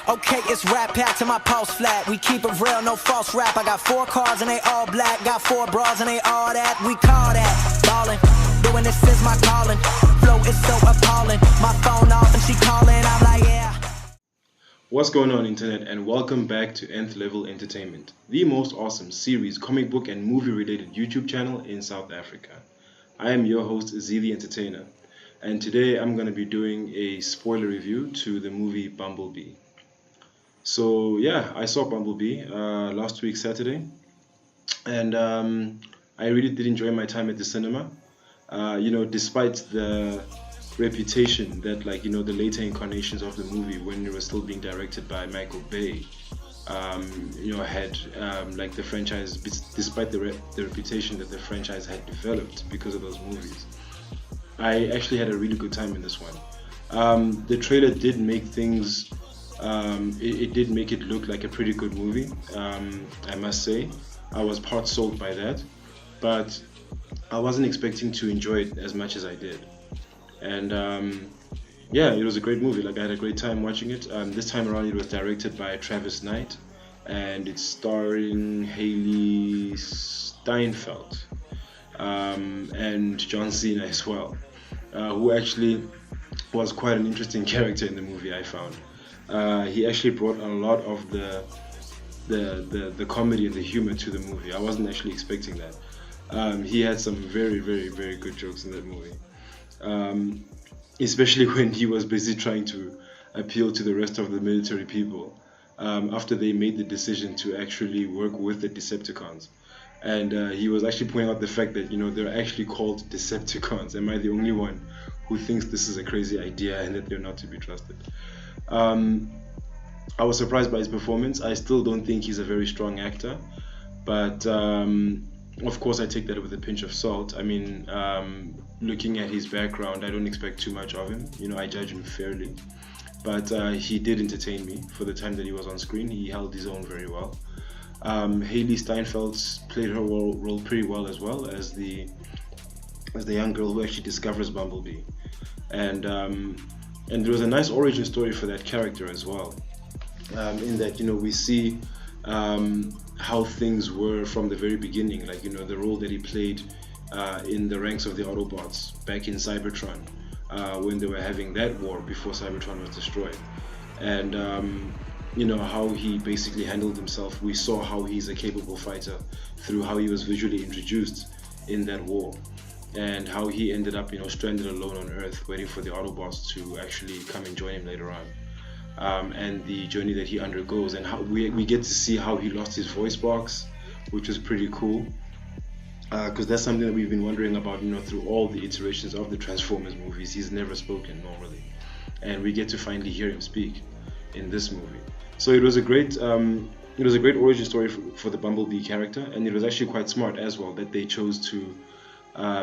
Okay, it's rap pack to my pulse flat. We keep it real, no false rap. I got 4 cars and they all black. Got 4 bras and they all that. We call that ballin'. Doing this is my calling. Flow is so appalling. My phone off and she calling. I'm like, yeah. What's going on, internet, and welcome back to Nth-Level Entertainment, the most awesome series, comic book and movie related YouTube channel in South Africa. I am your host, Z the Entertainer, and today I'm going to be doing a spoiler review to the movie BumbleBee. So yeah, I saw BumbleBee last week Saturday, and I really did enjoy my time at the cinema. Despite the reputation that, the later incarnations of the movie, when it was still being directed by Michael Bay, had the franchise, despite the reputation that the franchise had developed because of those movies, I actually had a really good time in this one. The trailer did make things, it did make it look like a pretty good movie, I must say. I was part sold by that, but I wasn't expecting to enjoy it as much as I did. And it was a great movie. I had a great time watching it. This time around it was directed by Travis Knight, and it's starring Haley Steinfeld and John Cena as well, who actually was quite an interesting character in the movie, I found. He actually brought a lot of the comedy and the humor to the movie. I wasn't actually expecting that. He had some very, very, very good jokes in that movie. Especially when he was busy trying to appeal to the rest of the military people after they made the decision to actually work with the Decepticons. And he was actually pointing out the fact that, they're actually called Decepticons. Am I the only one who thinks this is a crazy idea and that they're not to be trusted? I was surprised by his performance. I still don't think he's a very strong actor, but of course I take that with a pinch of salt. I mean, looking at his background, I don't expect too much of him. I judge him fairly, but he did entertain me for the time that he was on screen. He held his own very well. Haley Steinfeld played her role pretty well, as well as the young girl who actually discovers BumbleBee, and there was a nice origin story for that character as well, in that we see how things were from the very beginning, the role that he played in the ranks of the Autobots back in Cybertron, when they were having that war before Cybertron was destroyed, and how he basically handled himself. We saw how he's a capable fighter through how he was visually introduced in that war, and how he ended up stranded alone on Earth waiting for the Autobots to actually come and join him later on, and the journey that he undergoes, and how we get to see how he lost his voice box, which was pretty cool, because that's something that we've been wondering about through all the iterations of the Transformers movies. He's never spoken normally, and we get to finally hear him speak in this movie. So it was a great origin story for the BumbleBee character, and it was actually quite smart as well that they chose to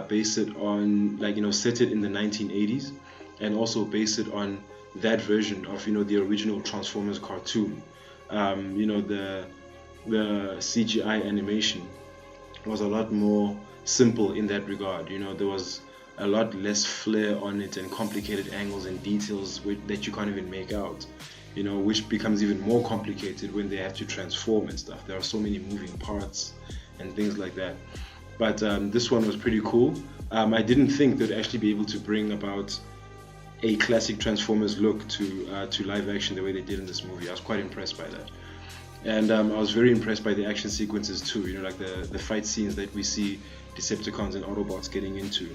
base it on, set it in the 1980s, and also base it on that version of the original Transformers cartoon. The CGI animation was a lot more simple in that regard. There was a lot less flair on it and complicated angles and details that you can't even make out, which becomes even more complicated when they have to transform and stuff. There are so many moving parts and things like that. But this one was pretty cool. I didn't think they'd actually be able to bring about a classic Transformers look to live action the way they did in this movie. I was quite impressed by that. And I was very impressed by the action sequences too, the fight scenes that we see Decepticons and Autobots getting into,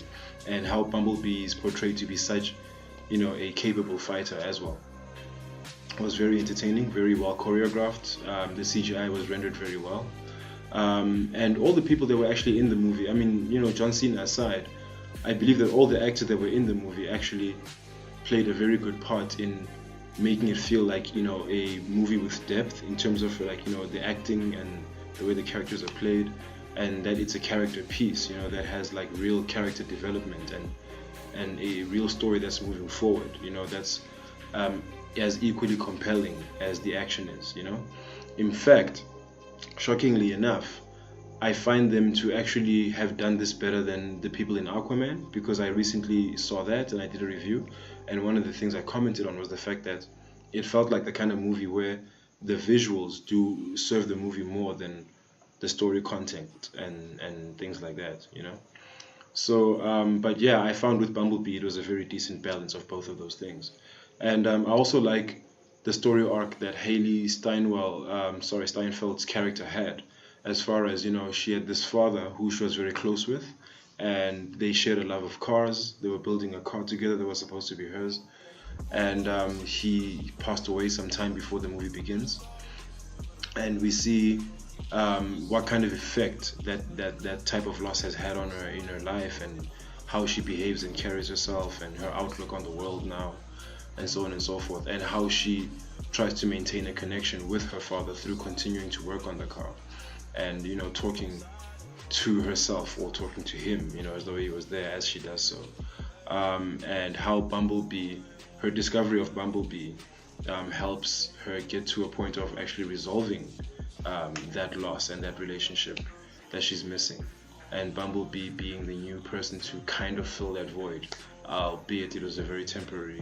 and how Bumblebee is portrayed to be such, a capable fighter as well. It was very entertaining, very well choreographed. The CGI was rendered very well. And all the people that were actually in the movie, I mean, John Cena aside, I believe that all the actors that were in the movie actually played a very good part in making it feel like a movie with depth in terms of the acting and the way the characters are played, and that it's a character piece that has real character development and a real story that's moving forward, that's as equally compelling as the action is. In fact, shockingly enough, I find them to actually have done this better than the people in Aquaman, because I recently saw that and I did a review, and one of the things I commented on was the fact that it felt like the kind of movie where the visuals do serve the movie more than the story content and things like that, you know. So, but yeah, I found with Bumblebee it was a very decent balance of both of those things, and I also like the story arc that Steinfeld's character had, as far as you know, she had this father who she was very close with, and they shared a love of cars. They were building a car together that was supposed to be hers, and he passed away some time before the movie begins, and we see what kind of effect that type of loss has had on her in her life, and how she behaves and carries herself, and her outlook on the world now, and so on and so forth, and how she tries to maintain a connection with her father through continuing to work on the car, and you know, talking to herself or talking to him, you know, as though he was there as she does so, and how Bumblebee, her discovery of Bumblebee, helps her get to a point of actually resolving that loss and that relationship that she's missing, and Bumblebee being the new person to kind of fill that void, albeit it was a very temporary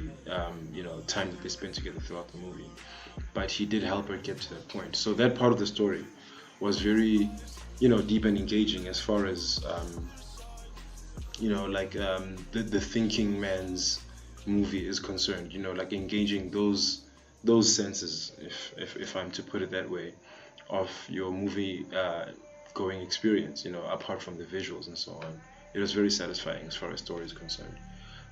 time that they spent together throughout the movie, but he did help her get to that point. So that part of the story was very deep and engaging, as far as the thinking man's movie is concerned, like engaging those senses, if I'm to put it that way, of your movie going experience, apart from the visuals and so on. It was very satisfying as far as story is concerned.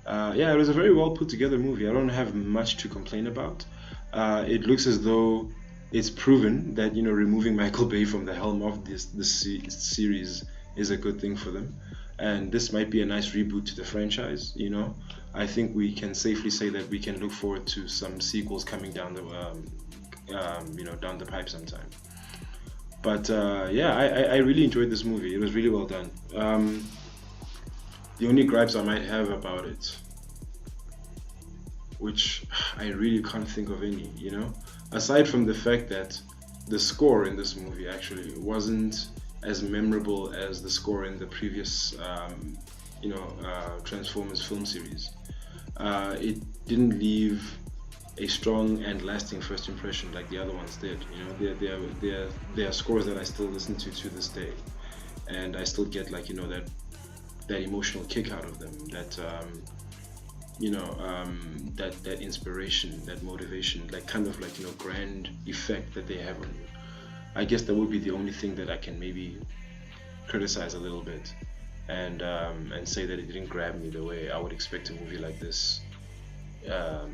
It was a very well put together movie. I don't have much to complain about. It looks as though it's proven that removing Michael Bay from the helm of this series is a good thing for them, and this might be a nice reboot to the franchise. I think we can safely say that we can look forward to some sequels coming down the down the pipe sometime. But I really enjoyed this movie. It was really well done. The only gripes I might have about it, which I really can't think of any, aside from the fact that the score in this movie actually wasn't as memorable as the score in the previous Transformers film series. It didn't leave a strong and lasting first impression like the other ones did. There are scores that I still listen to this day, and I still get that emotional kick out of them, that that inspiration, that motivation, kind of grand effect that they have on you. I guess that would be the only thing that I can maybe criticize a little bit, and say that it didn't grab me the way I would expect a movie like this, the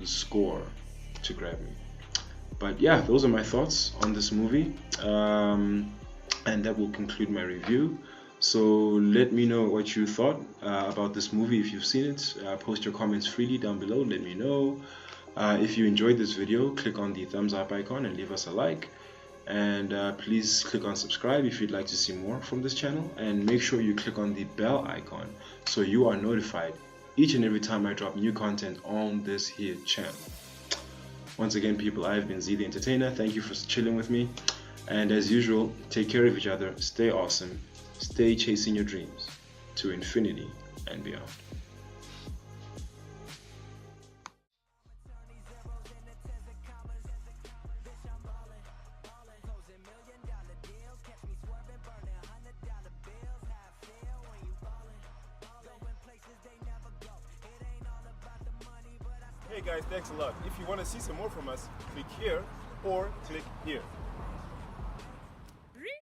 score to grab me. But yeah, those are my thoughts on this movie, and that will conclude my review. So let me know what you thought about this movie. If you've seen it, post your comments freely down below. Let me know. If you enjoyed this video, click on the thumbs up icon and leave us a like. And please click on subscribe if you'd like to see more from this channel. And make sure you click on the bell icon so you are notified each and every time I drop new content on this here channel. Once again, people, I've been Z the Entertainer. Thank you for chilling with me. And as usual, take care of each other, stay awesome, stay chasing your dreams to infinity and beyond. Hey guys, thanks a lot. If you want to see some more from us, click here or click here.